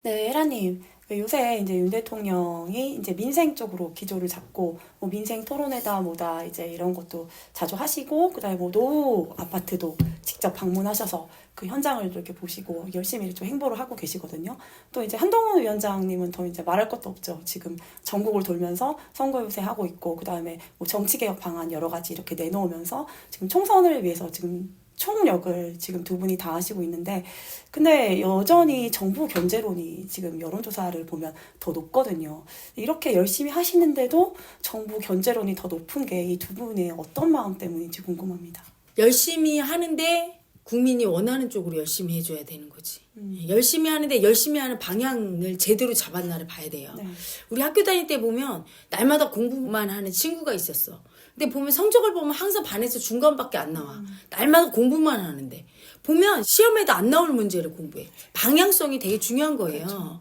네, 혜라님. 요새 이제 윤 대통령이 이제 민생 쪽으로 기조를 잡고, 뭐 민생 토론회다 뭐다 이제 이런 것도 자주 하시고, 그다음에 뭐 노후 아파트도 직접 방문하셔서 그 현장을 또 이렇게 보시고 열심히 좀 행보를 하고 계시거든요. 또 이제 한동훈 위원장님은 더 이제 말할 것도 없죠. 지금 전국을 돌면서 선거 유세 하고 있고, 그다음에 뭐 정치개혁 방안 여러 가지 이렇게 내놓으면서 지금 총선을 위해서 지금 총력을 지금 두 분이 다 하시고 있는데, 근데 여전히 정부 견제론이 지금 여론조사를 보면 더 높거든요. 이렇게 열심히 하시는데도 정부 견제론이 더 높은 게 이 두 분의 어떤 마음 때문인지 궁금합니다. 열심히 하는데 국민이 원하는 쪽으로 열심히 해줘야 되는 거지. 열심히 하는데 열심히 하는 방향을 제대로 잡았나를 봐야 돼요. 네. 우리 학교 다닐 때 보면 날마다 공부만 하는 친구가 있었어. 근데 보면 성적을 보면 항상 반에서 중간밖에 안 나와. 날마다 공부만 하는데. 보면 시험에도 안 나올 문제를 공부해. 방향성이 되게 중요한 거예요. 그렇죠.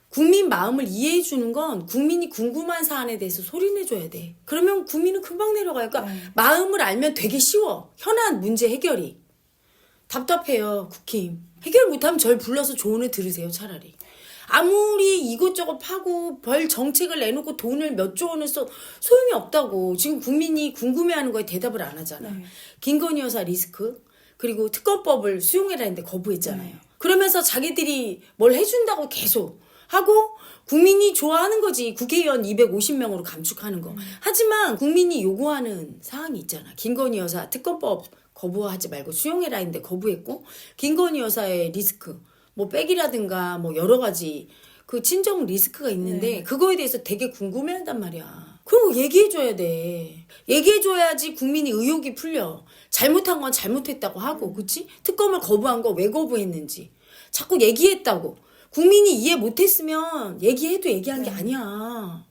국민 마음을 이해해 주는 건 국민이 궁금한 사안에 대해서 소리내줘야 돼. 그러면 국민은 금방 내려가요. 그러니까 마음을 알면 되게 쉬워. 현안 문제 해결이. 답답해요, 국힘. 해결 못하면 절 불러서 조언을 들으세요, 차라리. 아무리 이것저것 파고 별 정책을 내놓고 돈을 몇 조 원을 써 소용이 없다고. 지금 국민이 궁금해하는 거에 대답을 안 하잖아. 네. 김건희 여사 리스크 그리고 특검법을 수용해라 했는데 거부했잖아요. 그러면서 자기들이 뭘 해준다고 계속 하고 국민이 좋아하는 거지. 국회의원 250명으로 감축하는 거. 하지만 국민이 요구하는 사항이 있잖아. 김건희 여사 특검법 거부하지 말고 수용해라 했는데 거부했고, 김건희 여사의 리스크 뭐 백이라든가 뭐 여러 가지 그 친정 리스크가 있는데 그거에 대해서 되게 궁금해한단 말이야. 그럼 얘기해줘야 돼. 얘기해줘야지 국민이 의혹이 풀려. 잘못한 건 잘못했다고 하고, 그치? 특검을 거부한 거 왜 거부했는지 자꾸 얘기했다고. 국민이 이해 못했으면 얘기해도 얘기한 게 아니야.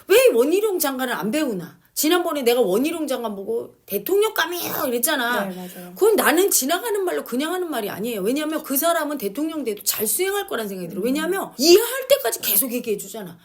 왜 원희룡 장관을 안 배우나? 지난번에 내가 원희룡 장관 보고 대통령감이에요 이랬잖아. 네, 맞아요. 그건 나는 지나가는 말로 그냥 하는 말이 아니에요. 왜냐하면 그 사람은 대통령 돼도 잘 수행할 거란 생각이 들어. 왜냐하면 이해할 때까지 계속 얘기해 주잖아.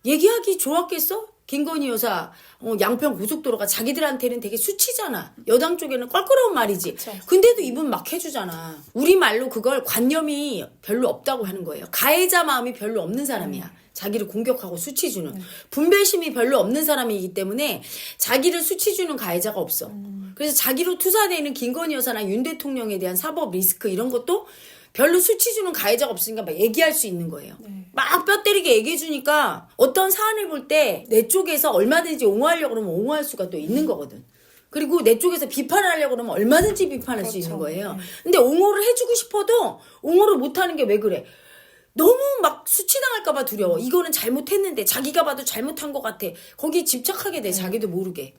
얘기하기 좋았겠어? 김건희 여사 양평 고속도로가 자기들한테는 되게 수치잖아. 여당 쪽에는 껄끄러운 말이지. 그쵸. 근데도 이분 막 해주잖아. 우리말로 그걸 관념이 별로 없다고 하는 거예요. 가해자 마음이 별로 없는 사람이야. 자기를 공격하고 수치 주는. 분별심이 별로 없는 사람이기 때문에 자기를 수치 주는 가해자가 없어. 그래서 자기로 투사되는 김건희 여사나 윤 대통령에 대한 사법 리스크 이런 것도 별로 수치 주는 가해자가 없으니까 막 얘기할 수 있는 거예요. 막 뼈 때리게 얘기해 주니까 어떤 사안을 볼 때 내 쪽에서 얼마든지 옹호하려고 그러면 옹호할 수가 또 있는 거거든. 그리고 내 쪽에서 비판하려고 그러면 얼마든지 비판할 수 있는 거예요. 근데 옹호를 해주고 싶어도 옹호를 못하는 게 왜 그래? 너무 막 수치당할까봐 두려워. 이거는 잘못했는데 자기가 봐도 잘못한 것 같아. 거기에 집착하게 돼. 자기도 모르게.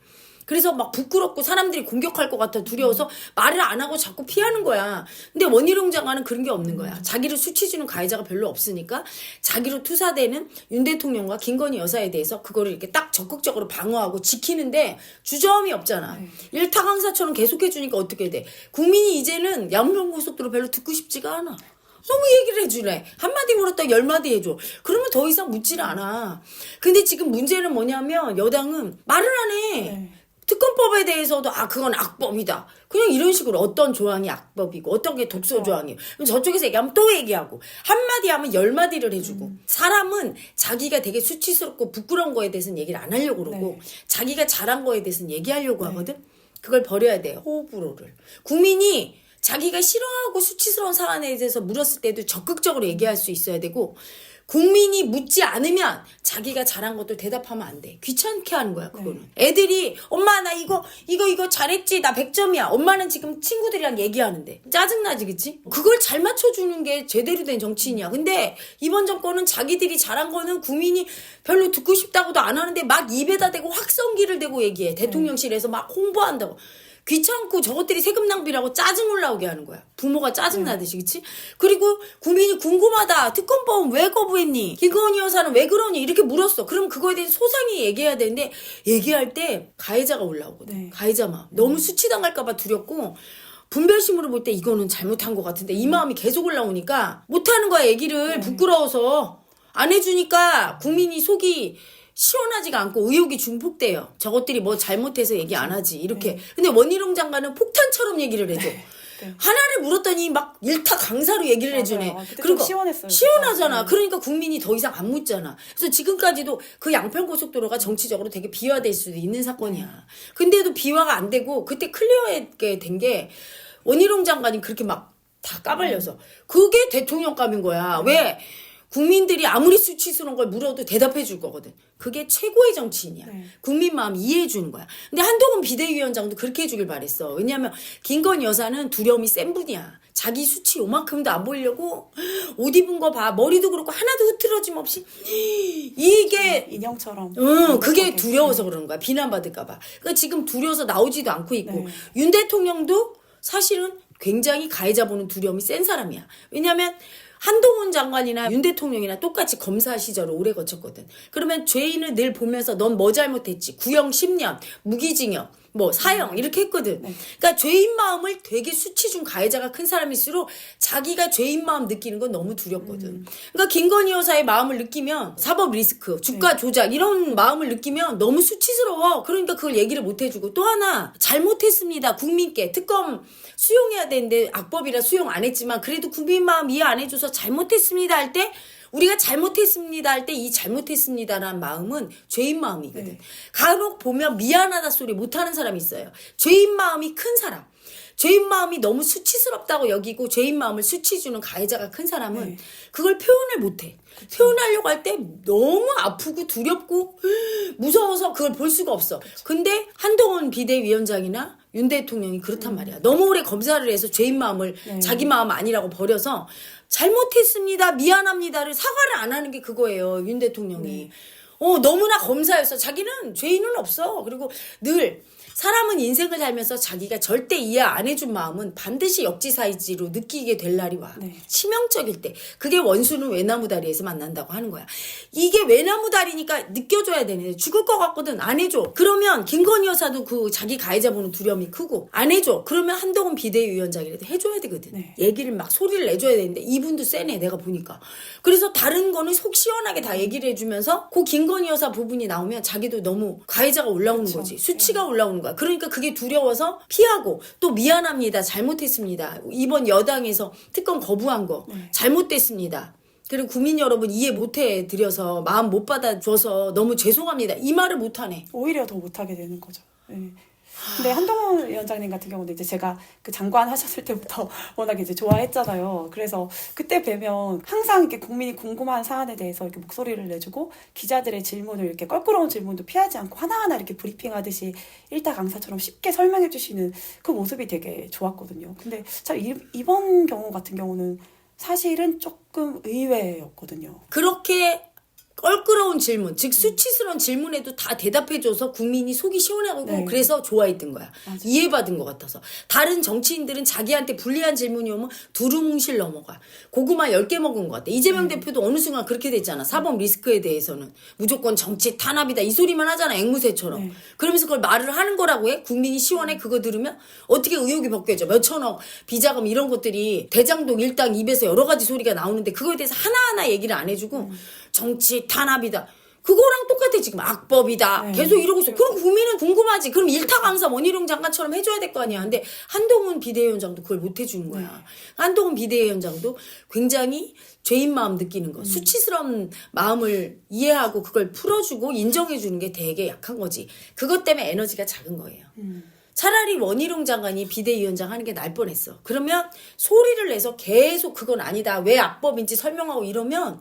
그래서 막 부끄럽고 사람들이 공격할 것 같아 두려워서 말을 안 하고 자꾸 피하는 거야. 근데 원희룡 장관은 그런 게 없는 거야. 자기를 수치주는 가해자가 별로 없으니까 자기로 투사되는 윤 대통령과 김건희 여사에 대해서 그거를 이렇게 딱 적극적으로 방어하고 지키는데 주저함이 없잖아. 일타 강사처럼 계속해주니까 어떻게 돼? 국민이 이제는 양평고속도로 별로 듣고 싶지가 않아. 너무 얘기를 해주래. 한마디 물었다 10마디 해줘. 그러면 더 이상 묻질 않아. 근데 지금 문제는 뭐냐면 여당은 말을 안 해. 특검법에 대해서도 그건 악법이다. 그냥 이런 식으로 어떤 조항이 악법이고 어떤 게 독소 조항이에요. 그럼 저쪽에서 얘기하면 또 얘기하고 한마디 하면 10마디를 해주고 사람은 자기가 되게 수치스럽고 부끄러운 거에 대해서는 얘기를 안 하려고 그러고 자기가 잘한 거에 대해서는 얘기하려고 하거든. 그걸 버려야 돼요. 호불호를. 국민이 자기가 싫어하고 수치스러운 사안에 대해서 물었을 때도 적극적으로 얘기할 수 있어야 되고 국민이 묻지 않으면 자기가 잘한 것도 대답하면 안 돼. 귀찮게 하는 거야 그거는. 애들이 엄마 나 이거 잘했지 나 100점이야. 엄마는 지금 친구들이랑 얘기하는데 짜증나지 그치? 그걸 잘 맞춰주는 게 제대로 된 정치인이야. 근데 이번 정권은 자기들이 잘한 거는 국민이 별로 듣고 싶다고도 안 하는데 막 입에다 대고 확성기를 대고 얘기해. 대통령실에서 막 홍보한다고. 귀찮고 저것들이 세금 낭비라고 짜증 올라오게 하는 거야. 부모가 짜증나듯이 그치? 그리고 국민이 궁금하다. 특검법은 왜 거부했니? 김건희 여사는 왜 그러니? 이렇게 물었어. 그럼 그거에 대해서 소상히 얘기해야 되는데 얘기할 때 가해자가 올라오거든. 가해자 마음. 너무 수치당할까 봐 두렵고 분별심으로 볼 때 이거는 잘못한 것 같은데 이 마음이 계속 올라오니까 못하는 거야 얘기를. 부끄러워서 안 해주니까 국민이 속이 시원하지가 않고 의혹이 중폭돼요. 저것들이 뭐 잘못해서 얘기 안 하지 이렇게. 근데 원희룡 장관은 폭탄처럼 얘기를 해줘. 네. 하나를 물었더니 막 일타 강사로 얘기를 해주네. 맞아요. 그때 좀 시원했어요. 시원하잖아. 진짜. 그러니까 국민이 더 이상 안 묻잖아. 그래서 지금까지도 그 양평고속도로가 정치적으로 되게 비화될 수도 있는 사건이야. 근데도 비화가 안 되고 그때 클리어하게 된 게 원희룡 장관이 그렇게 막 다 까발려서 그게 대통령감인 거야. 왜? 국민들이 아무리 수치스러운 걸 물어도 대답해 줄 거거든. 그게 최고의 정치인이야. 네. 국민 마음 이해해 주는 거야. 근데 한동훈 비대위원장도 그렇게 해주길 바랬어. 왜냐하면 김건희 여사는 두려움이 센 분이야. 자기 수치 요만큼도 안 보이려고 옷 입은 거 봐. 머리도 그렇고 하나도 흐트러짐 없이 이게 인형처럼. 그게 두려워서 그러는 거야. 비난받을까 봐. 그러니까 지금 두려워서 나오지도 않고 있고 네. 윤 대통령도 사실은 굉장히 가해자 보는 두려움이 센 사람이야. 왜냐하면 한동훈 장관이나 윤 대통령이나 똑같이 검사 시절을 오래 거쳤거든. 그러면 죄인을 늘 보면서 넌 뭐 잘못했지? 구형 10년, 무기징역, 뭐 사형 이렇게 했거든. 그러니까 죄인 마음을 되게 수치 준 가해자가 큰 사람일수록 자기가 죄인 마음 느끼는 건 너무 두렵거든. 그러니까 김건희 여사의 마음을 느끼면 사법 리스크, 주가 조작 이런 마음을 느끼면 너무 수치스러워. 그러니까 그걸 얘기를 못 해주고 또 하나 잘못했습니다. 국민께 특검 수용해야 되는데 악법이라 수용 안 했지만 그래도 국민 마음 이해 안 해줘서 잘못했습니다 할 때 우리가 잘못했습니다 할 때 이 잘못했습니다라는 마음은 죄인 마음이거든. 네. 간혹 보면 미안하다 소리 못하는 사람이 있어요. 죄인 마음이 큰 사람. 죄인 마음이 너무 수치스럽다고 여기고 죄인 마음을 수치 주는 가해자가 큰 사람은 네. 그걸 표현을 못해. 표현하려고 할 때 너무 아프고 두렵고 무서워서 그걸 볼 수가 없어. 근데 한동훈 비대위원장이나 윤 대통령이 그렇단 말이야. 너무 오래 검사를 해서 죄인 마음을 자기 마음 아니라고 버려서 잘못했습니다, 미안합니다를 사과를 안 하는 게 그거예요. 윤 대통령이. 너무나 검사였어. 자기는 죄인은 없어. 그리고 늘 사람은 인생을 살면서 자기가 절대 이해 안 해준 마음은 반드시 역지사지로 느끼게 될 날이 와. 네. 치명적일 때. 그게 원수는 외나무다리에서 만난다고 하는 거야. 이게 외나무다리니까 느껴줘야 되는데 죽을 것 같거든. 안 해줘. 그러면 김건희 여사도 그 자기 가해자 보는 두려움이 크고 안 해줘. 그러면 한동훈 비대위원장이라도 해줘야 되거든. 네. 얘기를 막 소리를 내줘야 되는데 이분도 세네 내가 보니까. 그래서 다른 거는 속 시원하게 다 얘기를 해주면서 그 김건희 여사 부분이 나오면 자기도 너무 가해자가 올라오는 그쵸. 거지. 수치가 올라오는 거야. 그러니까 그게 두려워서 피하고 또 미안합니다. 잘못했습니다. 이번 여당에서 특검 거부한 거 잘못됐습니다. 그리고 국민 여러분 이해 못해 드려서 마음 못 받아줘서 너무 죄송합니다. 이 말을 못하네. 오히려 더 못하게 되는 거죠. 네. 근데 한동훈 위원장님 같은 경우는 이제 제가 그 장관 하셨을 때부터 워낙 이제 좋아했잖아요. 그래서 그때 뵈면 항상 이렇게 국민이 궁금한 사안에 대해서 이렇게 목소리를 내주고 기자들의 질문을 이렇게 껄끄러운 질문도 피하지 않고 하나하나 이렇게 브리핑하듯이 일타 강사처럼 쉽게 설명해 주시는 그 모습이 되게 좋았거든요. 근데 참 이번 경우 같은 경우는 사실은 조금 의외였거든요. 그렇게 껄끄러운 질문, 즉 수치스러운 질문에도 다 대답해줘서 국민이 속이 시원하고 네. 그래서 좋아했던 거야. 맞아요. 이해받은 것 같아서. 다른 정치인들은 자기한테 불리한 질문이 오면 두루뭉실 넘어가. 고구마 10개 먹은 것 같아. 이재명 대표도 어느 순간 그렇게 됐잖아. 사법 리스크에 대해서는. 무조건 정치 탄압이다. 이 소리만 하잖아. 앵무새처럼. 네. 그러면서 그걸 말을 하는 거라고 해? 국민이 시원해? 그거 들으면? 어떻게 의혹이 벗겨져? 몇천억 비자금 이런 것들이 대장동 일당 입에서 여러 가지 소리가 나오는데 그거에 대해서 하나하나 얘기를 안 해주고 정치 탄압이다. 그거랑 똑같아 지금 악법이다. 네. 계속 이러고 있어. 그럼 국민은 궁금하지. 그럼 일타 강사 원희룡 장관처럼 해줘야 될 거 아니야. 근데 한동훈 비대위원장도 그걸 못 해주는 거야. 한동훈 비대위원장도 굉장히 죄인 마음 느끼는 거. 수치스러운 마음을 이해하고 그걸 풀어주고 인정해주는 게 되게 약한 거지. 그것 때문에 에너지가 작은 거예요. 차라리 원희룡 장관이 비대위원장 하는 게 나을 뻔했어. 그러면 소리를 내서 계속 그건 아니다. 왜 악법인지 설명하고 이러면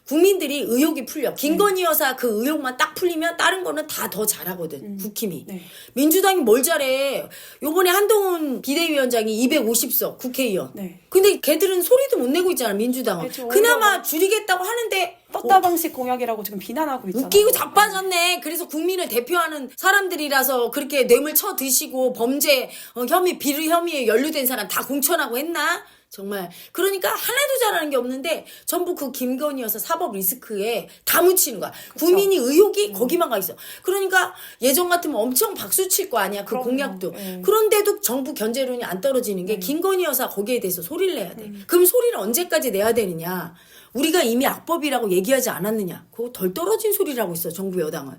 국민들이 의혹이 풀려. 김건희 여사 그 의혹만 딱 풀리면 다른 거는 다 더 잘하거든. 국힘이. 네. 민주당이 뭘 잘해. 요번에 한동훈 비대위원장이 250석 국회의원. 네. 근데 걔들은 소리도 못 내고 있잖아. 민주당은. 그렇죠. 그나마 줄이겠다고 하는데 떴다 방식 공약이라고 지금 비난하고 있잖아요. 웃기고 자빠졌네. 그래서 국민을 대표하는 사람들이라서 그렇게 뇌물 쳐 드시고 범죄 혐의 비리 혐의에 연루된 사람 다 공천하고 했나? 정말 그러니까 하나도 잘하는 게 없는데 전부 그 김건희 여사 사법 리스크에 다 묻히는 거야. 그쵸. 국민이 의혹이 거기만 가 있어. 그러니까 예전 같으면 엄청 박수 칠 거 아니야. 그 그럼요. 공약도. 네. 그런데도 정부 견제론이 안 떨어지는 게 김건희 여사 거기에 대해서 소리를 내야 돼. 그럼 소리를 언제까지 내야 되느냐. 우리가 이미 악법이라고 얘기하지 않았느냐. 그거 덜 떨어진 소리라고 있어, 정부 여당은.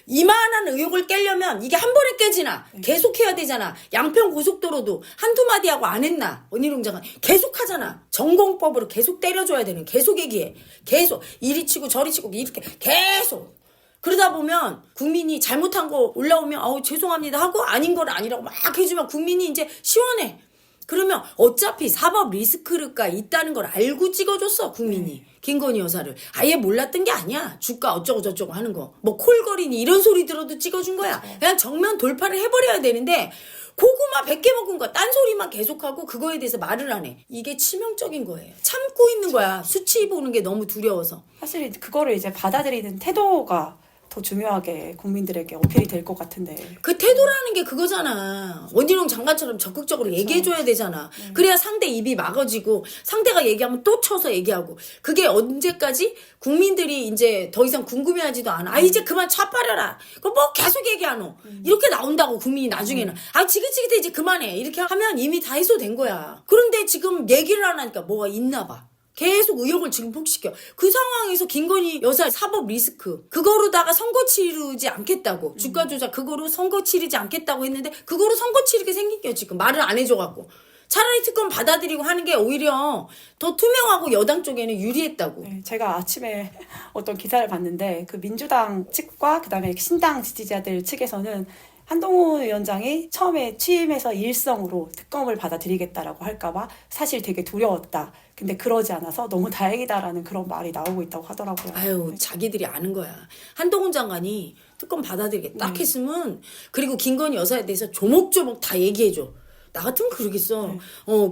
이만한 의혹을 깨려면 이게 한 번에 깨지나? 계속해야 되잖아. 양평 고속도로도 한두 마디 하고 안 했나? 원희룡 장관 계속 하잖아. 전공법으로 계속 때려줘야 되는, 계속 얘기해. 계속 이리 치고 저리 치고 이렇게 계속. 그러다 보면 국민이 잘못한 거 올라오면 아우 죄송합니다 하고 아닌 걸 아니라고 막 해주면 국민이 이제 시원해. 그러면 어차피 사법 리스크가 있다는 걸 알고 찍어줬어, 국민이. 김건희 여사를. 아예 몰랐던 게 아니야. 주가 어쩌고 저쩌고 하는 거. 뭐 콜거리니 이런 소리 들어도 찍어준 거야. 그냥 정면 돌파를 해버려야 되는데 고구마 100개 먹은 거야. 딴소리만 계속하고 그거에 대해서 말을 안 해. 이게 치명적인 거예요. 참고 있는 거야. 수치 보는 게 너무 두려워서. 사실 그거를 이제 받아들이는 태도가 더 중요하게 국민들에게 어필이 될 것 같은데. 그 태도라는 게 그거잖아. 원희룡 장관처럼 적극적으로 얘기해줘야 되잖아. 그래야 상대 입이 막아지고 상대가 얘기하면 또 쳐서 얘기하고. 그게 언제까지 국민들이 이제 더 이상 궁금해하지도 않아. 아 이제 그만 차빠려라. 그거 뭐 계속 얘기하노. 이렇게 나온다고 국민이 나중에는. 아 지긋지긋해 이제 그만해. 이렇게 하면 이미 다 해소된 거야. 그런데 지금 얘기를 안 하니까 뭐가 있나 봐. 계속 의혹을 증폭시켜. 그 상황에서 김건희 여사 사법 리스크 그거로다가 선거 치르지 않겠다고 주가 조작 그거로 선거 치르지 않겠다고 했는데 그거로 선거 치르게 생긴 게 지금 말을 안 해줘갖고 차라리 특검 받아들이고 하는 게 오히려 더 투명하고 여당 쪽에는 유리했다고. 네, 제가 아침에 어떤 기사를 봤는데 그 민주당 측과 그다음에 신당 지지자들 측에서는 한동훈 위원장이 처음에 취임해서 일성으로 특검을 받아들이겠다라고 할까봐 사실 되게 두려웠다. 근데 그러지 않아서 너무 다행이다라는 그런 말이 나오고 있다고 하더라고요. 아유, 자기들이 아는 거야. 한동훈 장관이 특검 받아들이겠다 딱 했으면 그리고 김건희 여사에 대해서 조목조목 다 얘기해줘. 나 같으면 그러겠어.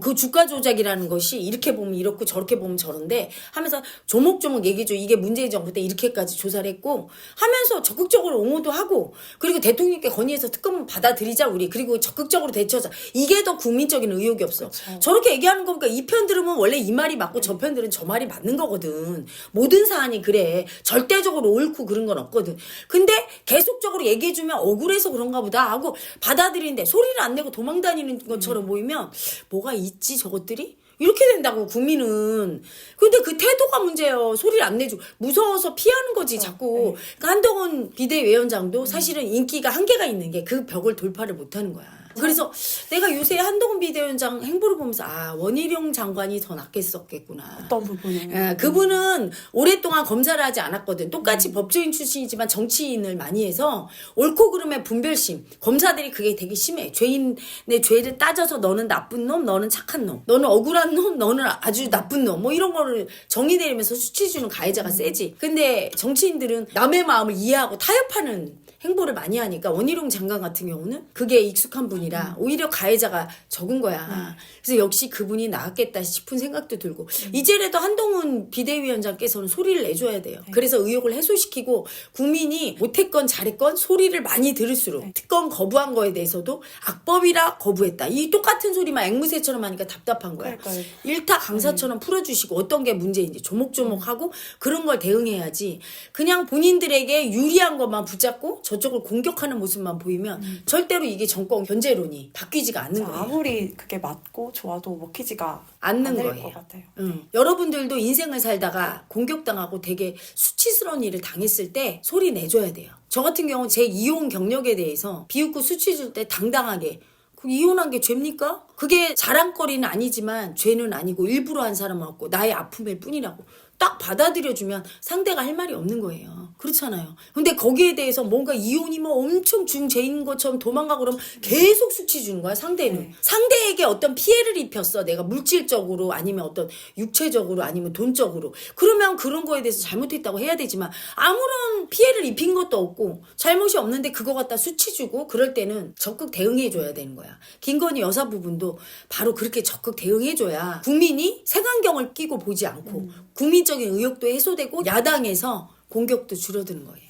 그 주가 조작이라는 것이 이렇게 보면 이렇고 저렇게 보면 저런데 하면서 조목조목 얘기해줘. 이게 문재인 정부 때 이렇게까지 조사를 했고 하면서 적극적으로 옹호도 하고 그리고 대통령께 건의해서 특검을 받아들이자 우리. 그리고 적극적으로 대처하자. 이게 더 국민적인 의혹이 없어. 그렇죠. 저렇게 얘기하는 거니까 이 편 들으면 원래 이 말이 맞고 저 편 들은 저 말이 맞는 거거든. 모든 사안이 그래. 절대적으로 옳고 그런 건 없거든. 근데 계속적으로 얘기해주면 억울해서 그런가 보다 하고 받아들이는데 소리를 안 내고 도망다니는 것처럼 보이면 뭐가 있지 저것들이? 이렇게 된다고 국민은. 근데 그 태도가 문제예요. 소리를 안 내주고 무서워서 피하는 거지 자꾸. 그러니까 한동훈 비대위원장도 사실은 인기가 한계가 있는 게 그 벽을 돌파를 못하는 거야. 그래서 내가 요새 한동훈 비대위원장 행보를 보면서 아 원희룡 장관이 더 낫겠었겠구나. 어떤 부분은? 예, 그분은 오랫동안 검사를 하지 않았거든. 똑같이 법조인 출신이지만 정치인을 많이 해서 옳고 그름의 분별심. 검사들이 그게 되게 심해. 죄인의 죄를 따져서 너는 나쁜 놈, 너는 착한 놈, 너는 억울한 놈, 너는 아주 나쁜 놈. 뭐 이런 거를 정의 내리면서 수치 주는 가해자가 세지. 근데 정치인들은 남의 마음을 이해하고 타협하는 행보를 많이 하니까 원희룡 장관 같은 경우는 그게 익숙한 분이라 오히려 가해자가 적은 거야. 그래서 역시 그분이 나았겠다 싶은 생각도 들고 이제라도 한동훈 비대위원장께서는 소리를 내줘야 돼요. 그래서 의혹을 해소시키고 국민이 못했건 잘했건 소리를 많이 들을수록 특검 거부한 거에 대해서도 악법이라 거부했다. 이 똑같은 소리만 앵무새처럼 하니까 답답한 거야. 그러니까요. 일타 강사처럼 풀어주시고 어떤 게 문제인지 조목조목하고 그런 걸 대응해야지. 그냥 본인들에게 유리한 것만 붙잡고 저쪽을 공격하는 모습만 보이면 절대로 이게 정권 견제론이 바뀌지가 않는 거예요. 아무리 그게 맞고 좋아도 먹히지가 않는 않을 거예요. 것 같아요. 여러분들도 인생을 살다가 공격당하고 되게 수치스러운 일을 당했을 때 소리 내줘야 돼요. 저 같은 경우는 제 이혼 경력에 대해서 비웃고 수치 줄 때 당당하게 그 이혼한 게 죄입니까? 그게 자랑거리는 아니지만 죄는 아니고 일부러 한 사람은 없고 나의 아픔일 뿐이라고 딱 받아들여주면 상대가 할 말이 없는 거예요. 그렇잖아요. 근데 거기에 대해서 뭔가 이혼이면 엄청 중죄인 것처럼 도망가고 그러면 계속 수치 주는 거야, 상대는. 상대에게 어떤 피해를 입혔어. 내가 물질적으로 아니면 어떤 육체적으로 아니면 돈적으로. 그러면 그런 거에 대해서 잘못했다고 해야 되지만 아무런 피해를 입힌 것도 없고 잘못이 없는데 그거 갖다 수치 주고 그럴 때는 적극 대응해줘야 되는 거야. 김건희 여사 부분도 바로 그렇게 적극 대응해줘야 국민이 색안경을 끼고 보지 않고 국민적인 의혹도 해소되고 야당에서 공격도 줄어드는 거예요.